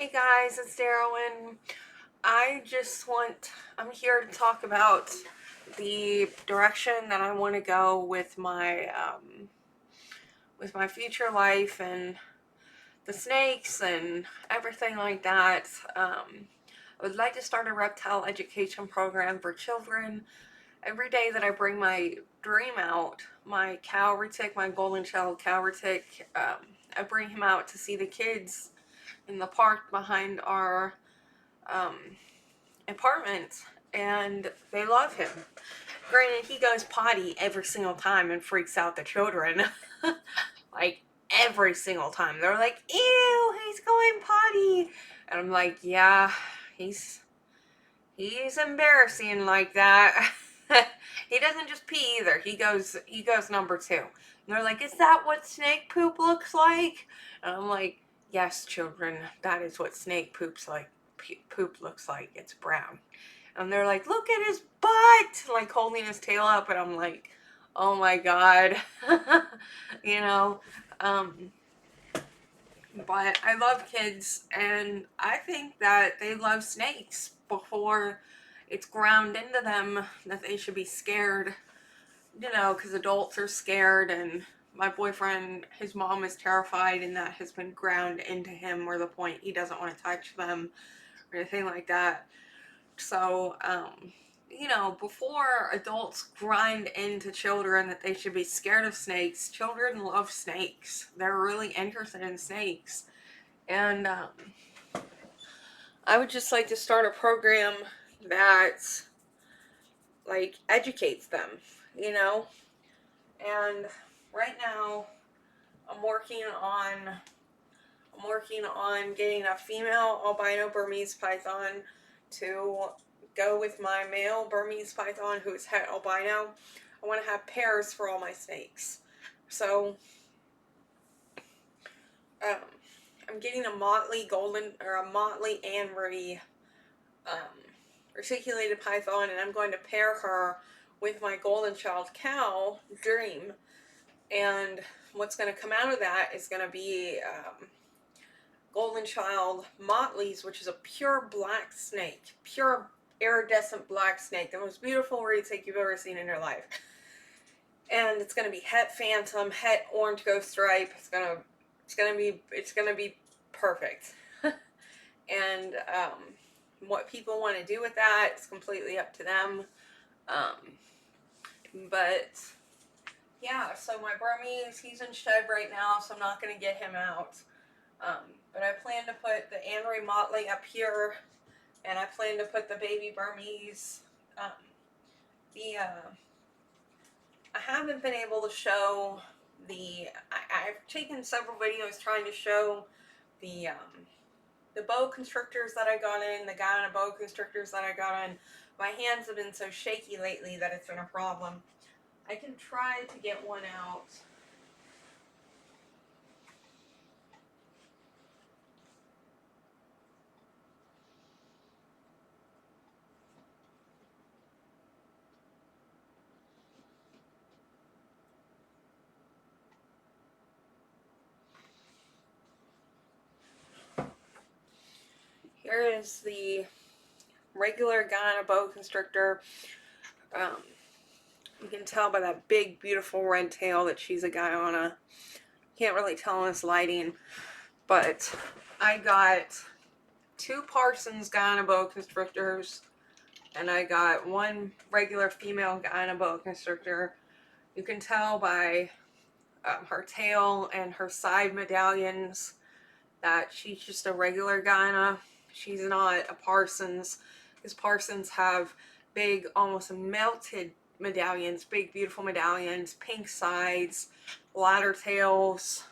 Hey guys, it's Darylyn. I'm here to talk about the direction that I want to go with my future life and the snakes and everything like that. I would like to start a reptile education program for children. Every day that I bring my dream out, my cow retic, my golden child cow retic, I bring him out to see the kids in the park behind our um, apartment, and they love him. Granted, he goes potty every single time and freaks out the children. Like, every single time. They're like, ew, he's going potty. And I'm like, yeah, he's embarrassing like that. He doesn't just pee either. He goes number two. And they're like, is that what snake poop looks like? And I'm like, yes, children, that is what snake poop looks like. It's brown. And they're like, look at his butt, like holding his tail up. And I'm like, oh my God. you know, um, but I love kids, and I think that they love snakes before it's ground into them that they should be scared, because adults are scared, and my boyfriend, his mom is terrified, and that has been ground into him where the point he doesn't want to touch them or anything like that. So, before adults grind into children that they should be scared of snakes, children love snakes. They're really interested in snakes. And I would just like to start a program that, like, educates them, you know? And right now, I'm working on getting a female albino Burmese python to go with my male Burmese python who's het albino. I want to have pairs for all my snakes. So, um, I'm getting a Motley golden or a Motley Anri reticulated python, and I'm going to pair her with my golden child cow Dream. And what's going to come out of that is going to be golden child Motley's, which is a pure black snake, pure iridescent black snake, the most beautiful retic you've ever seen in your life. And it's going to be het phantom, het orange ghost stripe. It's gonna be perfect. And what people want to do with that is completely up to them. But yeah, so my Burmese, he's in shed right now, so I'm not going to get him out. But I plan to put the Anri Motley up here, and I plan to put the baby Burmese. I haven't been able to show I've taken several videos trying to show the boa constrictors that I got in, the Guyana boa constrictors that I got in. My hands have been so shaky lately that it's been a problem. I can try to get one out. Here is the regular Guyana boa constrictor. You can tell by that big, beautiful red tail that she's a Guyana. Can't really tell in this lighting, but I got 2 Parsons Guyana boa constrictors, and I got 1 regular female Guyana boa constrictor. You can tell by her tail and her side medallions that she's just a regular Guyana. She's not a Parsons, because Parsons have big, almost melted medallions, big, beautiful medallions, pink sides, ladder tails,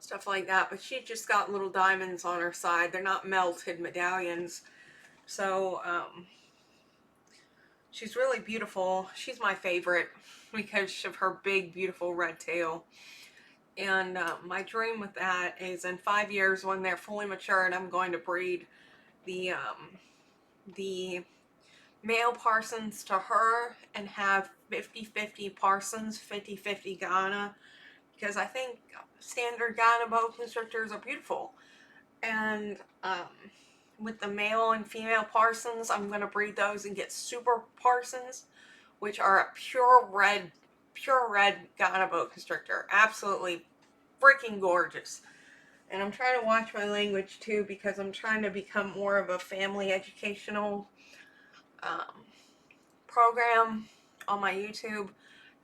stuff like that. But she just got little diamonds on her side. They're not melted medallions. So, she's really beautiful. She's my favorite because of her big, beautiful red tail. And my dream with that is in 5 years, when they're fully matured, I'm going to breed the male Parsons to her and have 50-50 Parsons, 50-50 Ghana. because I think standard Ghana boa constrictors are beautiful. And with the male and female Parsons, I'm going to breed those and get super Parsons, which are a pure red Ghana boa constrictor. Absolutely freaking gorgeous. And I'm trying to watch my language too, because I'm trying to become more of a family educational program on my YouTube,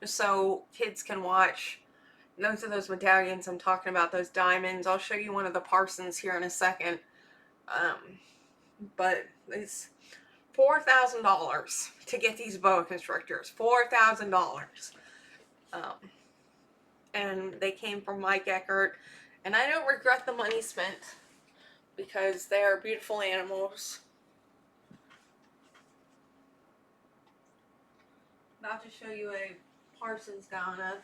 just so kids can watch. Those are those medallions I'm talking about, those diamonds. I'll show you one of the Parsons here in a second. But it's $4,000 to get these boa constrictors. $4,000. And they came from Mike Eckert. And I don't regret the money spent, because they are beautiful animals. About to show you a Parsons Ghana.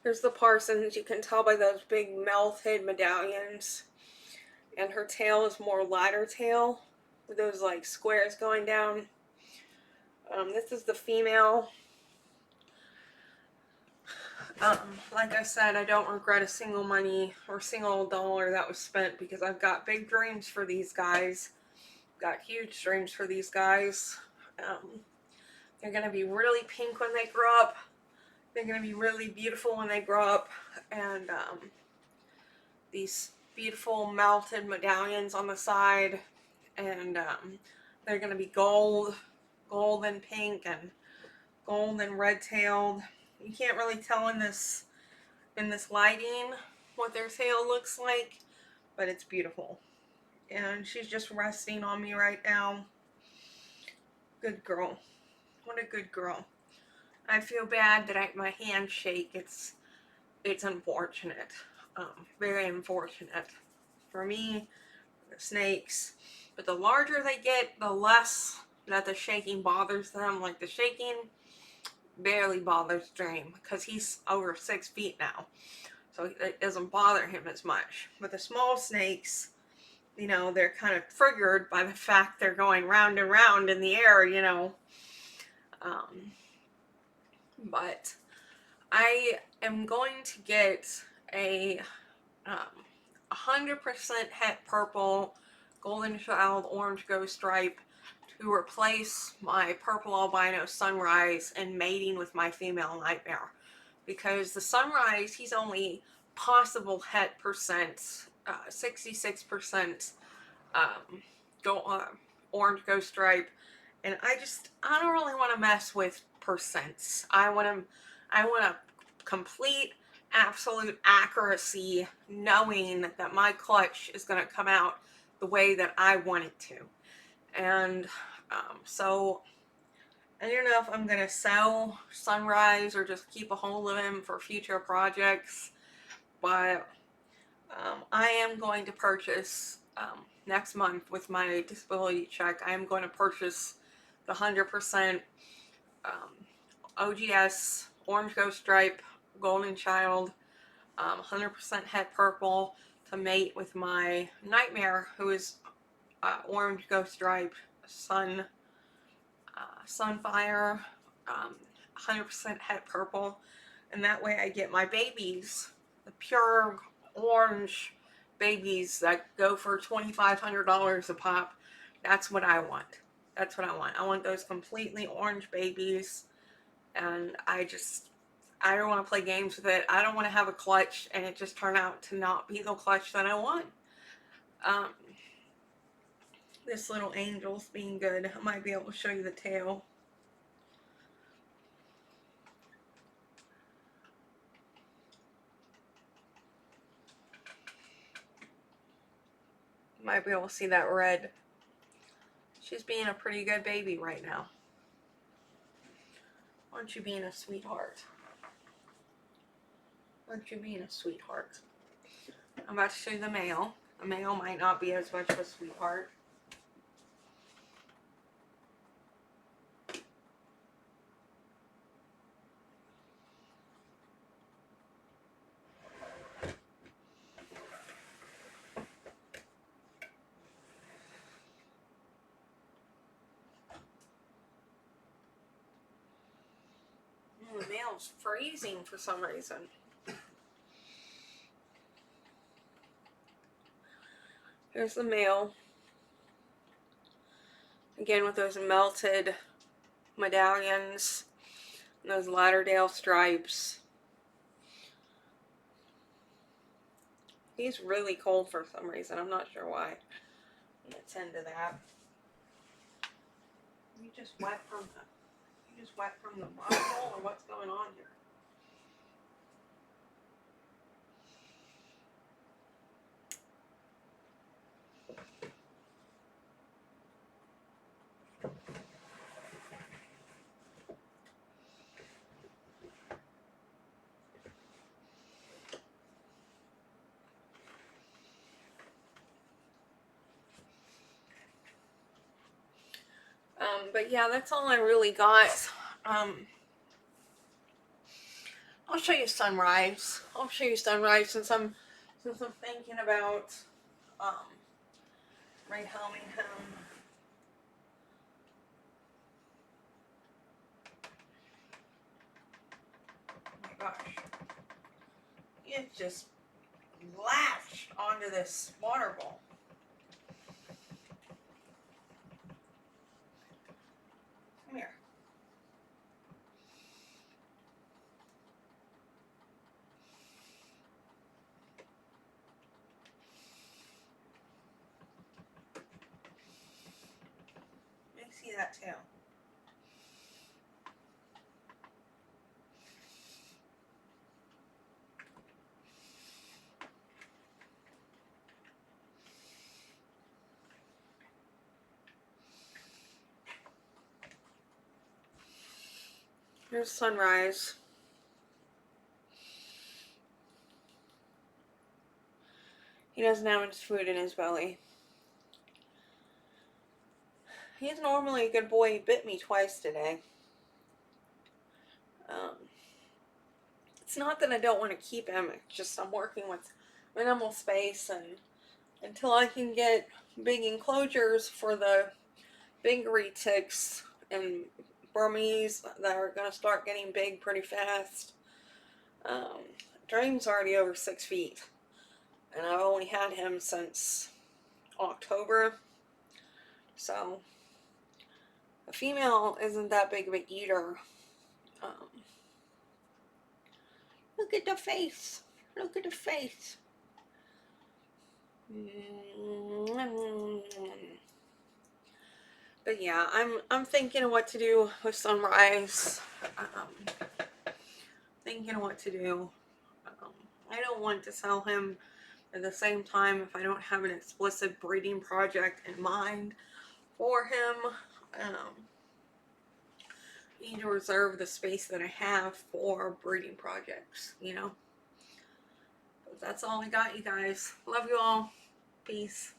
Here's the Parsons. You can tell by those big melted medallions. And her tail is more lighter tail, with those like squares going down. This is the female. Like I said, I don't regret a single money or single dollar that was spent, because I've got big dreams for these guys. Got huge dreams for these guys. They're going to be really pink when they grow up. They're going to be really beautiful when they grow up. And these beautiful melted medallions on the side. And they're going to be gold and pink, and gold and red-tailed. You can't really tell in this lighting what their tail looks like, but it's beautiful. And she's just resting on me right now. Good girl. What a good girl. I feel bad that my hands shake. It's unfortunate. Very unfortunate for me, the snakes. But the larger they get, the less that the shaking bothers them. Like, the shaking barely bothers Dream, because he's over 6 feet now, so it doesn't bother him as much. But the small snakes, you know, they're kind of triggered by the fact they're going round and round in the air, you know. But I am going to get a 100% het purple golden child orange ghost stripe to replace my purple albino sunrise and mating with my female nightmare, because the sunrise, he's only possible het percent, 66% orange ghost stripe, and I don't really want to mess with percents. I want a complete, absolute accuracy, knowing that my clutch is going to come out the way that I want it to. And so I don't know if I'm going to sell Sunrise or just keep a hold of him for future projects, but I am going to purchase next month with my disability check. I am going to purchase the 100% OGS Orange Ghost Stripe Golden Child, 100% het purple, to mate with my nightmare, who is Orange Ghost Stripe Sunfire, 100% het purple, and that way I get my babies, the pure orange babies that go for $2,500 a pop. That's what I want. That's what I want. I want those completely orange babies, and I don't want to play games with it. I don't want to have a clutch and it just turn out to not be the clutch that I want. This little angel's being good. I might be able to show you the tail. You might be able to see that red. She's being a pretty good baby right now. Aren't you being a sweetheart? Aren't you being a sweetheart? I'm about to show you the male. The male might not be as much of a sweetheart. mail's freezing for some reason. Here's the mail. Again with those melted medallions and those Lauderdale stripes. He's really cold for some reason. I'm not sure why. Let's end to that. You just wet from the bottle, or what's going on here? But yeah, that's all I really got. I'll show you sunrise. I'll show you sunrise since I'm thinking about rehoming him. Oh my gosh. It just latched onto this water bowl. Come here. Let me see that tail. Here's sunrise. He doesn't have much food in his belly. He's normally a good boy. He bit me twice today. It's not that I don't want to keep him. It's just I'm working with minimal space, and until I can get big enclosures for the Bengali ticks and Burmese that are going to start getting big pretty fast. Dream's already over 6 feet, and I've only had him since October, so a female isn't that big of an eater. Look at the face. Look at the face. But yeah, I'm thinking of what to do with sunrise. Thinking of what to do. I don't want to sell him. At the same time, if I don't have an explicit breeding project in mind for him, I need to reserve the space that I have for breeding projects, you know. But that's all I got, you guys. Love you all. Peace.